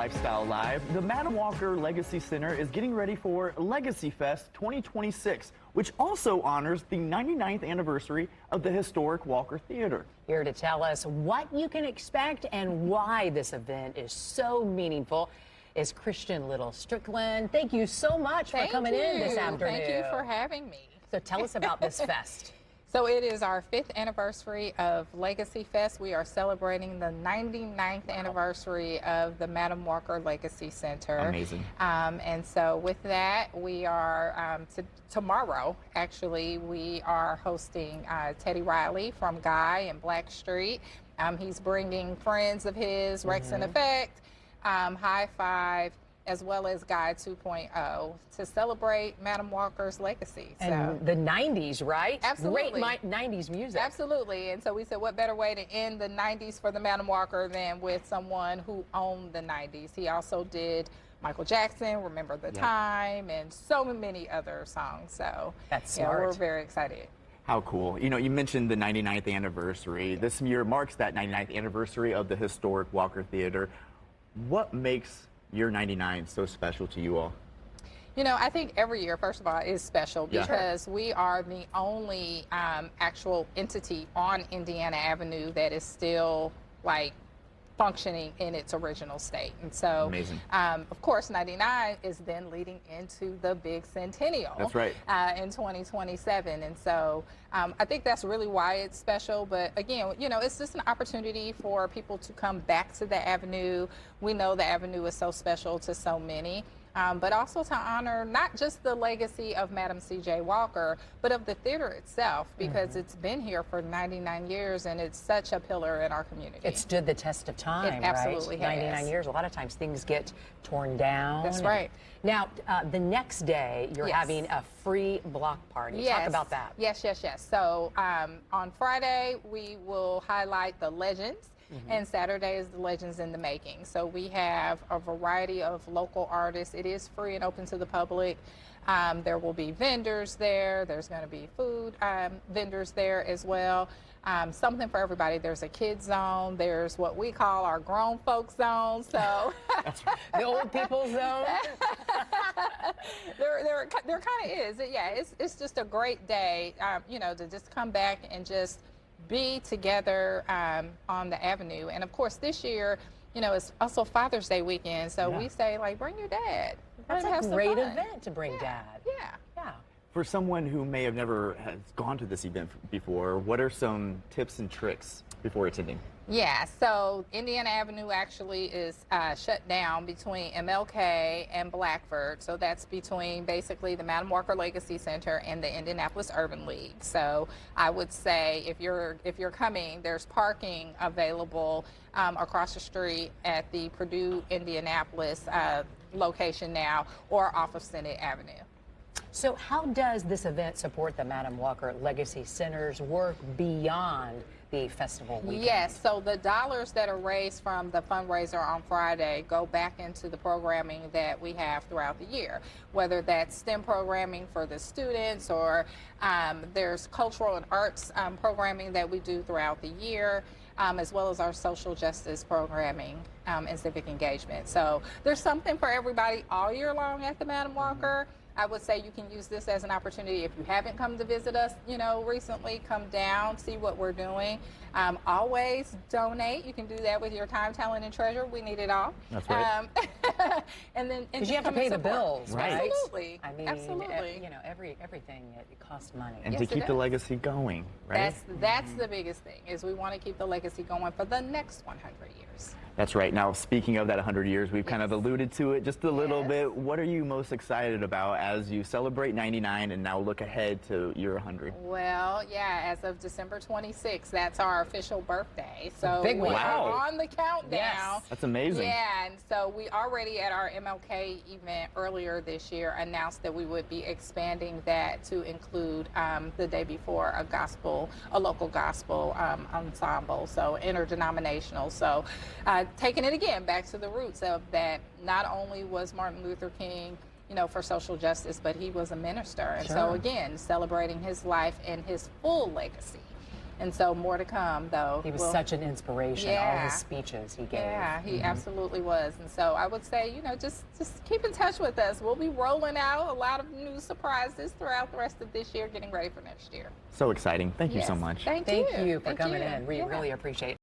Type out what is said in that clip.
Life.Style.Live, the Madam Walker Legacy Center is getting ready for Legacy Fest 2026, which also honors the 99th anniversary of the historic Walker Theater. Here to tell us what you can expect and why this event is so meaningful is Christian Little Strickland. Thank you so much for coming in this afternoon. Thank you for having me. So tell us about this fest. So it is our 5th anniversary of Legacy Fest. We are celebrating the 99th anniversary of the Madam Walker Legacy Center. Amazing. And so with that, we are, tomorrow, actually, we are hosting Teddy Riley from Guy and Black Street. He's bringing friends of his, Rex and Effect, High Five, as well as Guy 2.0 to celebrate Madam Walker's legacy. And the 90s, right? Absolutely. Great 90s music. Absolutely. And so we said, what better way to end the 90s for the Madam Walker than with someone who owned the 90s. He also did Michael Jackson, Remember the Time, and so many other songs. So that's smart. We're very excited. How cool. You know, you mentioned the 99th anniversary. This year marks that 99th anniversary of the historic Walker Theater. What makes year 99 so special to you all? You know, I think every year, first of all, is special because we are the only actual entity on Indiana Avenue that is still like functioning in its original state. And so, of course, 99 is then leading into the big centennial. That's right. In 2027. And so I think that's really why it's special. But again, you know, it's just an opportunity for people to come back to the Avenue. We know the Avenue is so special to so many. But also to honor not just the legacy of Madam C.J. Walker, but of the theater itself, because it's been here for 99 years and it's such a pillar in our community. It stood the test of time, it absolutely right? has. 99 years. A lot of times things get torn down. That's right. Now, the next day, you're having a free block party. Yes. Talk about that. Yes. So on Friday, we will highlight the legends. And Saturday is the Legends in the Making. So we have a variety of local artists. It is free and open to the public. There will be vendors there. There's going to be food vendors there as well. Something for everybody. There's a kids zone. There's what we call our grown folks zone. So the old people zone. there kind of is. Yeah, it's just a great day. You know, to just come back and just be together on the Avenue. And of course this year, you know, it's also Father's Day weekend, so we say, like, bring your dad. That's a great event to bring dad. Yeah. For someone who may have never has gone to this event before, what are some tips and tricks before attending? Yeah, so Indiana Avenue actually is shut down between MLK and Blackford. So that's between basically the Madam Walker Legacy Center and the Indianapolis Urban League. So I would say if you're coming, there's parking available across the street at the Purdue Indianapolis location now, or off of Senate Avenue. So how does this event support the Madam Walker Legacy Center's work beyond the festival weekend? Yes, so the dollars that are raised from the fundraiser on Friday go back into the programming that we have throughout the year, whether that's STEM programming for the students or there's cultural and arts programming that we do throughout the year, as well as our social justice programming and civic engagement. So there's something for everybody all year long at the Madam Walker. I would say you can use this as an opportunity. If you haven't come to visit us, you know, recently, come down, see what we're doing. Always donate. You can do that with your time, talent, and treasure. We need it all. That's right. And then because you have to pay the bills, right? Absolutely. I mean, absolutely. You know, everything it costs money. And to keep the legacy going, right? That's the biggest thing, is we want to keep the legacy going for the next 100 years. That's right. Now, speaking of that 100 years, we've kind of alluded to it just a little bit. What are you most excited about as you celebrate 99 and now look ahead to year 100? Well, yeah, as of December 26th, that's our official birthday. So big one. we are on the countdown. Yes. That's amazing. Yeah, and so we already at our MLK event earlier this year announced that we would be expanding that to include the day before a local gospel ensemble, so interdenominational. So taking it again back to the roots of that. Not only was Martin Luther King, you know, for social justice, but he was a minister. And so again, celebrating his life and his full legacy. And so more to come, though. He was such an inspiration, all Yeah. his speeches he gave. Yeah, he absolutely was. And so I would say, you know, just keep in touch with us. We'll be rolling out a lot of new surprises throughout the rest of this year, getting ready for next year. So exciting. Thank you so Yes. much. Thank Thank you. you for Thank coming you. in. We Yeah. really appreciate it.